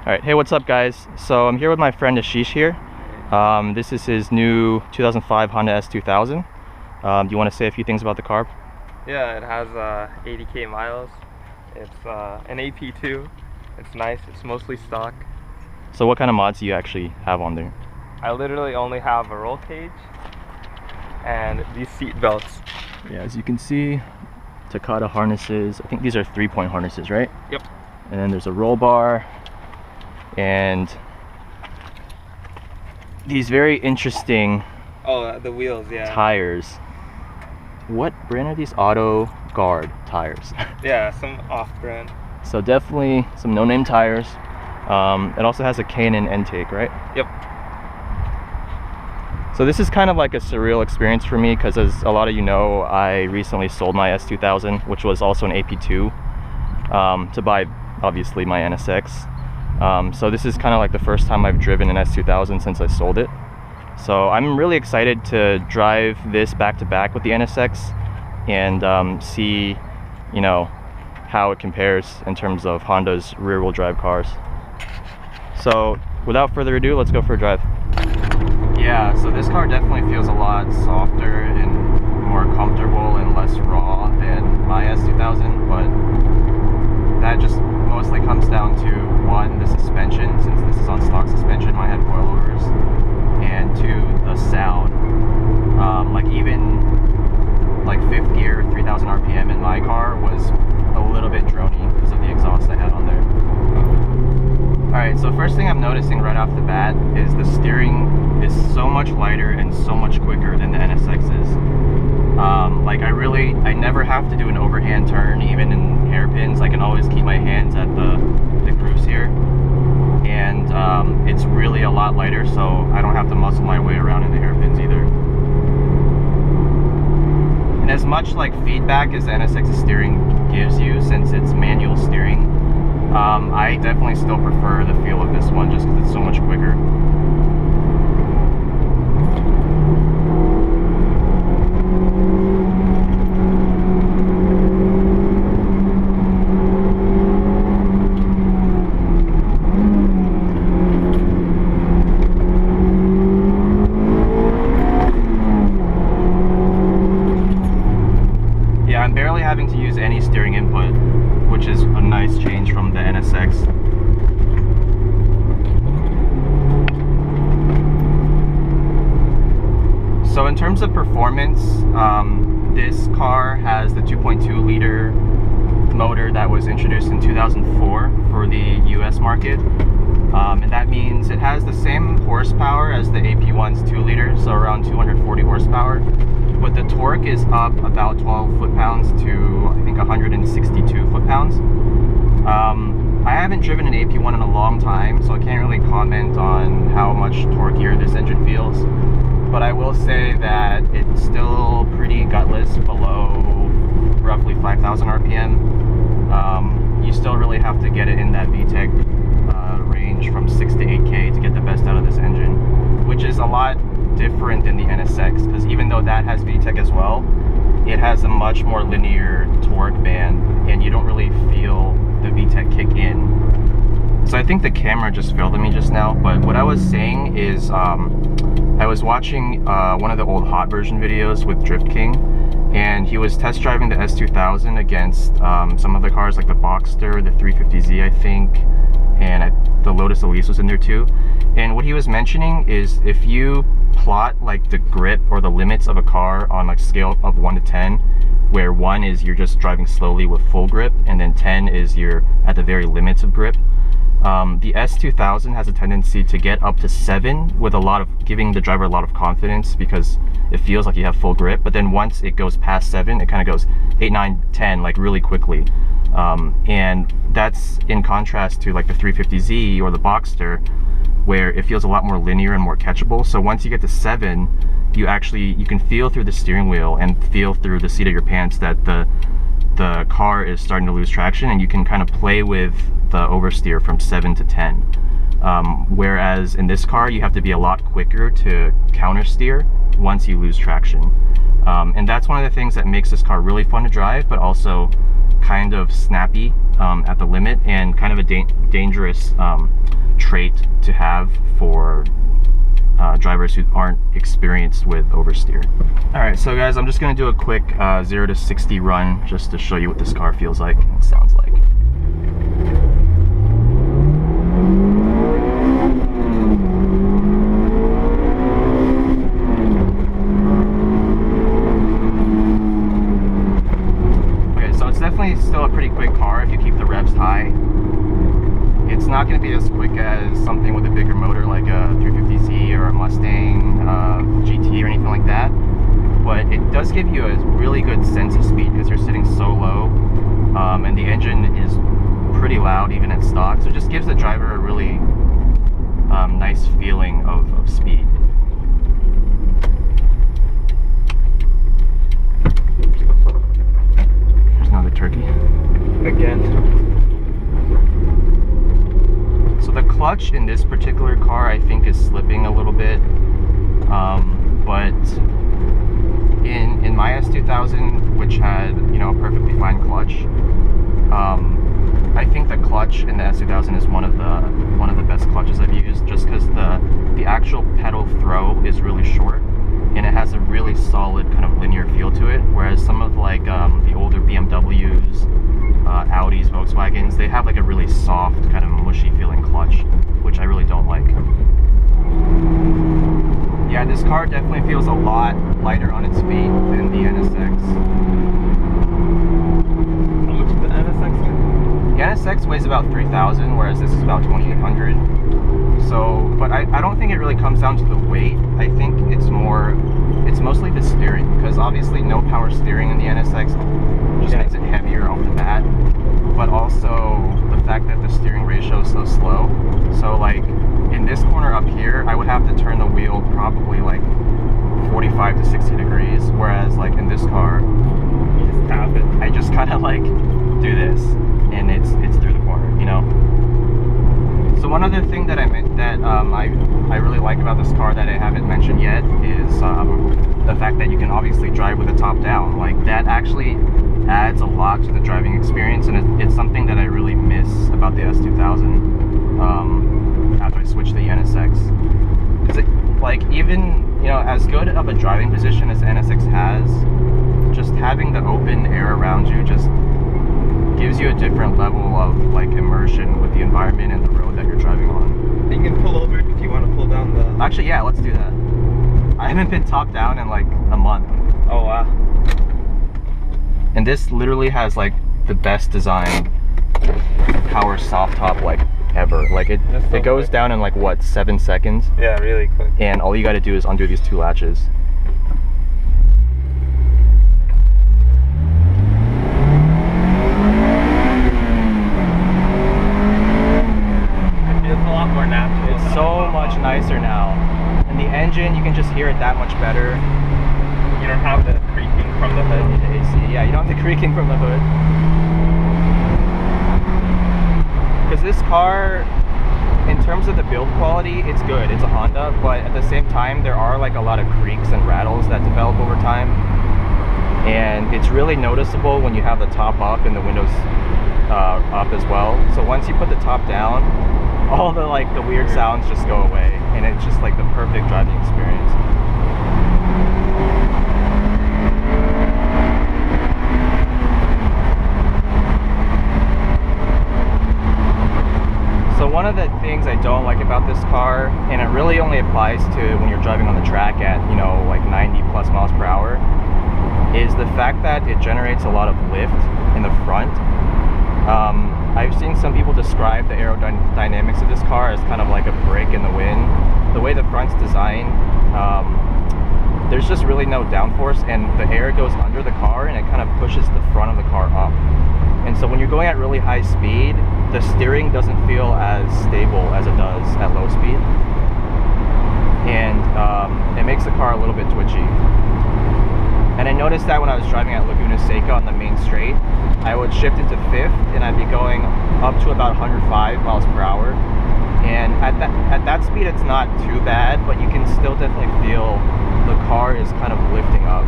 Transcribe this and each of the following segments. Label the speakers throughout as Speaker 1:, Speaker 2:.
Speaker 1: Alright, hey, what's up guys? So I'm here with my friend Ashish here. This is his new 2005 Honda S2000. Do you want to say a few things about the car?
Speaker 2: Yeah, it has 80k miles. It's an AP2. It's nice. It's mostly stock.
Speaker 1: So what kind of mods do you actually have on there?
Speaker 2: I literally only have a roll cage and these seat belts.
Speaker 1: Yeah, as you can see, Takata harnesses. I think these are 3-point harnesses, right?
Speaker 2: Yep.
Speaker 1: And then there's a roll bar and these very interesting
Speaker 2: the wheels, yeah.
Speaker 1: tires. What brand are these? Auto Guard tires.
Speaker 2: Yeah, some off-brand.
Speaker 1: So definitely some no-name tires. It also has a K&N intake, right?
Speaker 2: Yep.
Speaker 1: So this is kind of like a surreal experience for me because, as a lot of you know, I recently sold my S2000, which was also an AP2, to buy obviously my NSX. So this is kind of like the first time I've driven an S2000 since I sold it. So I'm really excited to drive this back to back with the NSX and see, you know, how it compares in terms of Honda's rear-wheel drive cars. So without further ado, let's go for a drive. Yeah, so this car definitely feels a lot softer and more comfortable and less raw than my S2000, but that just mostly comes down to, one, the suspension, since this is on stock suspension, mine had coilovers, and two, the sound. Like even like 5th gear, 3000 RPM in my car was a little bit drony because of the exhaust I had on there. Alright, so first thing I'm noticing right off the bat is the steering is so much lighter and so much quicker than the NSX is. Like I never have to do an overhand turn, even in hairpins. I can always keep my hands at the grooves here. And it's really a lot lighter, so I don't have to muscle my way around in the hairpins either. And as much like feedback as the NSX's steering gives you, since it's manual steering, I definitely still prefer the feel of this one just because it's so much quicker. Yeah, I'm barely having to use any steering input, which is a nice change from the NSX. So in terms of performance, this car has the 2.2 liter motor that was introduced in 2004 for the US market. And that means it has the same horsepower as the AP1's 2 liter, so around 240 horsepower. But the torque is up about 12 foot-pounds to, I think, 162 foot-pounds. I haven't driven an AP1 in a long time, so I can't really comment on how much torqueier this engine feels. But I will say that it's still pretty gutless below roughly 5,000 RPM. You still really have to get it in that VTEC range from 6 to 8K to get the best out of this engine, which is a lot different than the NSX, because even though that has VTEC as well, it has a much more linear torque band and you don't really feel the VTEC kick in. So I think the camera just failed me just now, but what I was saying is I was watching one of the old hot version videos with Drift King, and he was test driving the S2000 against some other cars like the Boxster, the 350Z I think, and the Lotus Elise was in there too. And what he was mentioning is if you plot like the grip or the limits of a car on like scale of 1 to 10, where 1 is you're just driving slowly with full grip, and then 10 is you're at the very limits of grip. The S2000 has a tendency to get up to 7 with giving the driver a lot of confidence because it feels like you have full grip, but then once it goes past 7, it kind of goes 8, 9, 10 like really quickly. And that's in contrast to like the 350Z or the Boxster, where it feels a lot more linear and more catchable. So once you get to 7, you can feel through the steering wheel and feel through the seat of your pants that the car is starting to lose traction, and you can kind of play with the oversteer from 7 to 10. Whereas in this car, you have to be a lot quicker to counter steer once you lose traction. And that's one of the things that makes this car really fun to drive, but also kind of snappy at the limit, and kind of a dangerous trait to have for drivers who aren't experienced with oversteer. Alright, so guys, I'm just going to do a quick 0 to 60 run just to show you what this car feels like and sounds like. Okay, so it's definitely still a pretty quick car if you keep the revs high. It's not going to be as quick as something with a bigger motor like a 350Z or a Mustang GT or anything like that, but it does give you a really good sense of speed because you're sitting so low, and the engine is pretty loud even at stock, so it just gives the driver a really nice feeling of speed. There's another turkey. Again. So the clutch in this particular car, I think, is slipping a little bit, but in my S2000, which had, you know, a perfectly fine clutch, I think the clutch in the S2000 is one of the best clutches I've used, just because the actual pedal throw is really short, and it has a really solid kind of linear feel to it, whereas some of like the older BMWs, Audis, Volkswagens, they have like a really soft kind of mushy feeling clutch, which I really don't like. Yeah, this car definitely feels a lot lighter on its feet than the NSX.
Speaker 2: How much is the NSX?
Speaker 1: The NSX weighs about 3,000, whereas this is about 2,800. So, but I don't think it really comes down to the weight. I think it's mostly the steering, because obviously no power steering in the NSX just makes it heavier off the bat, but also the fact that the steering ratio is so slow. So like in this corner up here, I would have to turn the wheel probably like 45 to 60 degrees, whereas like in this car,
Speaker 2: You just tap it.
Speaker 1: I just kind of like do this, and it's through the corner, you know. So one other thing that I really like about this car that I haven't mentioned yet is the fact that you can obviously drive with the top down. Like, that actually adds a lot to the driving experience, and it's something that I really miss about the S2000 after I switched to the NSX. Because like, even, you know, as good of a driving position as the NSX has, just having the open air around you just gives you a different level of like immersion with the environment and the road that you're driving on.
Speaker 2: You can pull over if you want to pull down the...
Speaker 1: Actually, yeah, let's do that. I haven't been top down in like a month.
Speaker 2: Oh wow.
Speaker 1: And this literally has like the best design power soft top like ever. Like it goes down in like what, 7 seconds?
Speaker 2: Yeah, really quick.
Speaker 1: And all you got to do is undo these two latches.
Speaker 2: It's a lot more natural.
Speaker 1: It's so much nicer now. And the engine, you can just hear it that much better.
Speaker 2: You don't have the creaking from the hood.
Speaker 1: Yeah, you don't have the creaking from the hood. Because this car, in terms of the build quality, it's good. It's a Honda, but at the same time, there are like a lot of creaks and rattles that develop over time. And it's really noticeable when you have the top up and the windows up as well. So once you put the top down, all the weird sounds just go away, and it's just like the perfect driving experience. So one of the things I don't like about this car, and it really only applies to when you're driving on the track at, you know, like 90 plus miles per hour, is the fact that it generates a lot of lift in the front. I've seen some people describe the aerodynamics of this car as kind of like a break in the wind. The way the front's designed, there's just really no downforce, and the air goes under the car and it kind of pushes the front of the car up. And so when you're going at really high speed, the steering doesn't feel as stable as it does at low speed. And it makes the car a little bit twitchy. And I noticed that when I was driving at Laguna Seca on the main straight, I would shift it to 5th and I'd be going up to about 105 miles per hour. And at that speed, it's not too bad, but you can still definitely feel the car is kind of lifting up.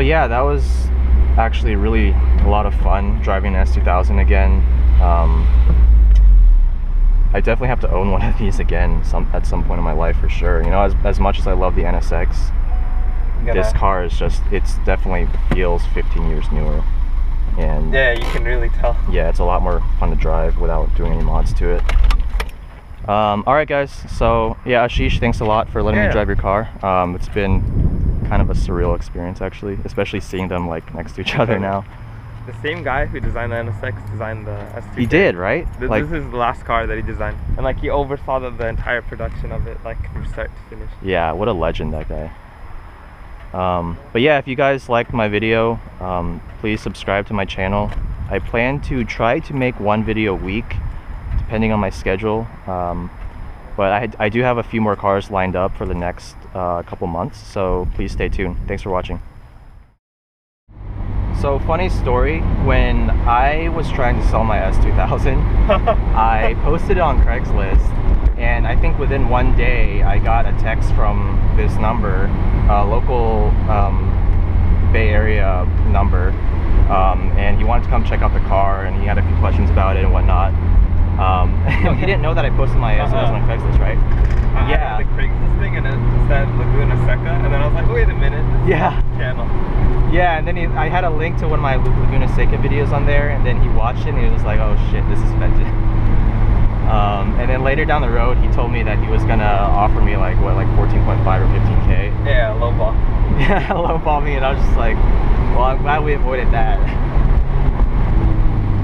Speaker 1: yeah, that was actually really a lot of fun driving an S2000 again. I definitely have to own one of these again at some point in my life for sure. You know, as much as I love the NSX, this car is just, it's definitely feels 15 years newer. And
Speaker 2: yeah, you can really tell.
Speaker 1: Yeah, it's a lot more fun to drive without doing any mods to it. All right, guys. So yeah, Ashish, thanks a lot for letting me drive your car. It's been kind of a surreal experience, actually, especially seeing them like next to each other now.
Speaker 2: The same guy who designed the NSX designed the S2000.
Speaker 1: He did, right?
Speaker 2: This is the last car that he designed, and like he oversaw the entire production of it, like from start to finish.
Speaker 1: Yeah, what a legend, that guy. But yeah, if you guys liked my video, please subscribe to my channel. I plan to try to make one video a week, depending on my schedule. But I do have a few more cars lined up for the next couple months, so please stay tuned. Thanks for watching. So, funny story, when I was trying to sell my S2000, I posted it on Craigslist, and I think within one day I got a text from this number, a local Bay Area number, and he wanted to come check out the car, and he had a few questions about it and whatnot. He didn't know that I posted my S2000 on Craigslist, right?
Speaker 2: Yeah. The Craigslist thing, and it said Laguna Seca, and then I was like, wait a minute.
Speaker 1: Yeah.
Speaker 2: Channel.
Speaker 1: Yeah, and then I had a link to one of my Laguna Seca videos on there, and then he watched it and he was like, oh shit, this is vented. And then later down the road, he told me that he was gonna offer me like, what, like 14.5 or 15K?
Speaker 2: Yeah, lowball.
Speaker 1: Yeah, lowball me, and I was just like, well, I'm glad we avoided that.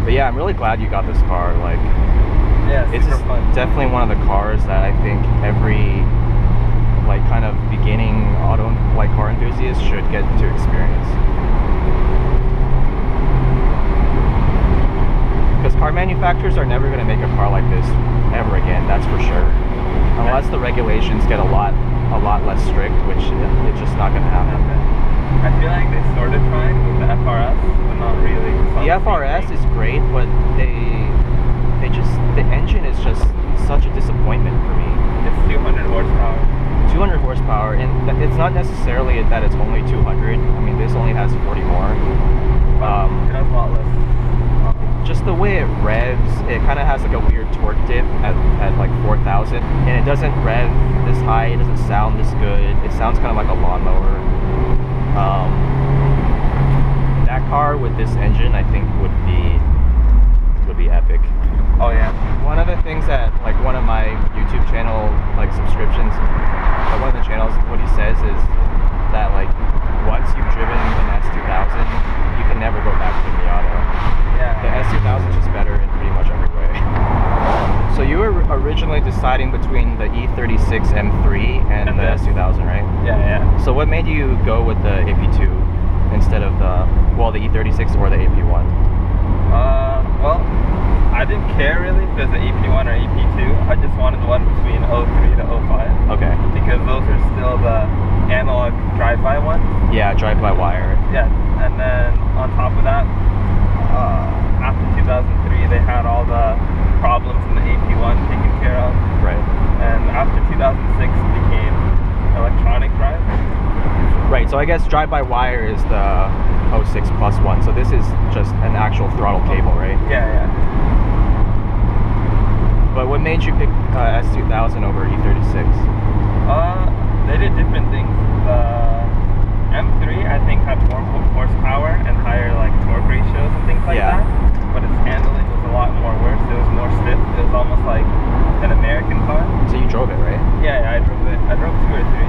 Speaker 1: But yeah, I'm really glad you got this car. Like,
Speaker 2: yeah,
Speaker 1: it's just fun. Definitely one of the cars that I think every like kind of beginning auto like car enthusiast should get to experience. Because car manufacturers are never going to make a car like this ever again, that's for sure. Unless the regulations get a lot less strict, which it's just not going to happen.
Speaker 2: I feel like they sort of tried with the FRS, but not really.
Speaker 1: The FRS is great, but the engine is just such a disappointment for me.
Speaker 2: It's 200 horsepower.
Speaker 1: 200 horsepower, and it's not necessarily that it's only 200. I mean, this only has 40 more.
Speaker 2: It has a lot less.
Speaker 1: Just the way it revs, it kind of has like a weird torque dip at like 4,000, and it doesn't rev this high, it doesn't sound this good. It sounds kind of like a lawnmower. That car with this engine, I think, would be epic.
Speaker 2: Oh yeah.
Speaker 1: One of the things that like one of my YouTube channel like subscriptions, one of the channels, what he says is that like once you've driven an S2000, you can never go back to the Miata.
Speaker 2: Yeah.
Speaker 1: The S2000 is just better in pretty much every way. So you were originally deciding between the E36 M3 and the S2000, right?
Speaker 2: Yeah, yeah.
Speaker 1: So what made you go with the AP2 instead of the E36 or the AP1?
Speaker 2: Well, I didn't care really if it was an AP1 or AP2. I just wanted one between 03 to 05.
Speaker 1: Okay.
Speaker 2: Because those are still the analog drive-by ones.
Speaker 1: Yeah, drive-by-wire.
Speaker 2: Yeah, and then on top of that, after 2003, they had all the problems in the AP1 taken care of.
Speaker 1: Right.
Speaker 2: And after 2006, it became electronic drive.
Speaker 1: Right, so I guess drive-by-wire is the 06 plus one, so this is just an actual throttle cable, right?
Speaker 2: Yeah, yeah.
Speaker 1: But what made you pick S2000 over E36?
Speaker 2: They did different things. The M3, I think, had more horsepower and higher like torque ratios and things like that. But its handling was a lot more worse. It was more stiff. It was almost like an American car.
Speaker 1: So you drove it, right?
Speaker 2: Yeah, yeah, I drove it. I drove 2 or 3.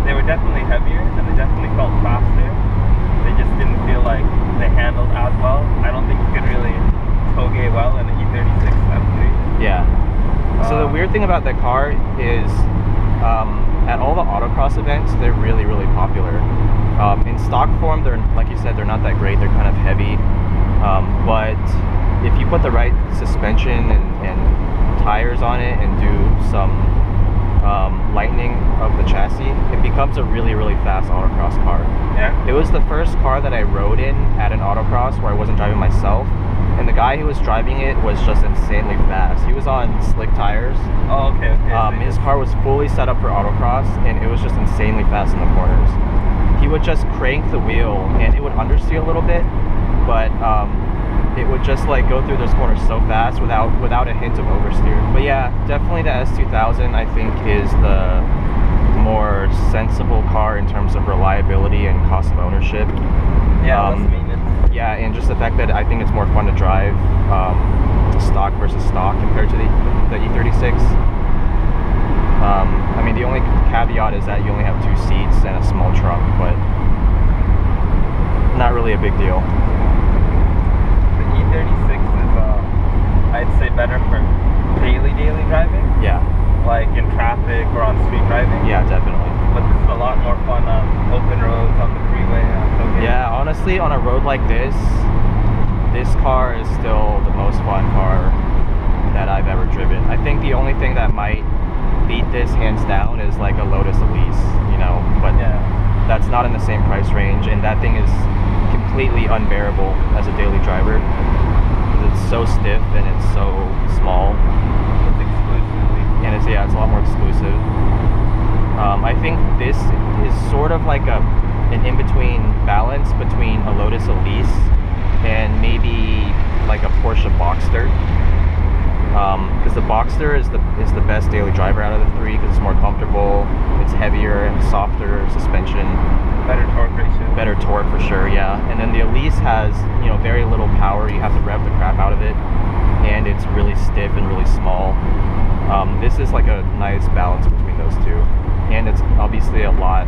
Speaker 2: They were definitely heavier and they definitely felt faster. They just didn't feel like they handled as well. I don't think you could really toge well in an E36 M3.
Speaker 1: Yeah. So the weird thing about that car is at all the autocross events, they're really, really popular. In stock form, they're, like you said, they're not that great. They're kind of heavy. But if you put the right suspension and tires on it and do some lightening of the chassis, it becomes a really, really fast autocross car.
Speaker 2: Yeah.
Speaker 1: It was the first car that I rode in at an autocross where I wasn't driving myself, and the guy who was driving it was just insanely fast. He was on slick tires.
Speaker 2: Oh, okay.
Speaker 1: His car was fully set up for autocross, and it was just insanely fast in the corners. he would just crank the wheel and it would understeer a little bit, but it would just like go through those corners so fast without a hint of oversteer. But yeah, definitely the S2000 I think is the more sensible car in terms of reliability and cost of ownership.
Speaker 2: Yeah, less maintenance.
Speaker 1: Yeah, and just the fact that I think it's more fun to drive stock versus stock compared to the E36. I mean, the only caveat is that you only have 2 seats and a small trunk, but not really a big deal.
Speaker 2: The E36 is, I'd say, better for daily driving.
Speaker 1: Yeah.
Speaker 2: Like in traffic or on street driving.
Speaker 1: Yeah, definitely.
Speaker 2: But this is a lot more fun on open roads, on the freeway.
Speaker 1: Yeah, honestly, on a road like this car is still the most fun car that I've ever driven. I think the only thing that might beat this hands down is like a Lotus Elise, you know, but
Speaker 2: yeah,
Speaker 1: that's not in the same price range, and that thing is completely unbearable as a daily driver because it's so stiff and it's so small.
Speaker 2: It's exclusively.
Speaker 1: And it's a lot more exclusive. I think this is sort of like an in-between balance between a Lotus Elise and maybe like a Porsche Boxster. Because the Boxster is the best daily driver out of the 3 because it's more comfortable, it's heavier and softer suspension,
Speaker 2: better torque ratio.
Speaker 1: Better torque for sure, yeah. And then the Elise has, you know, very little power. You have to rev the crap out of it, and it's really stiff and really small. This is like a nice balance between those two, and it's obviously a lot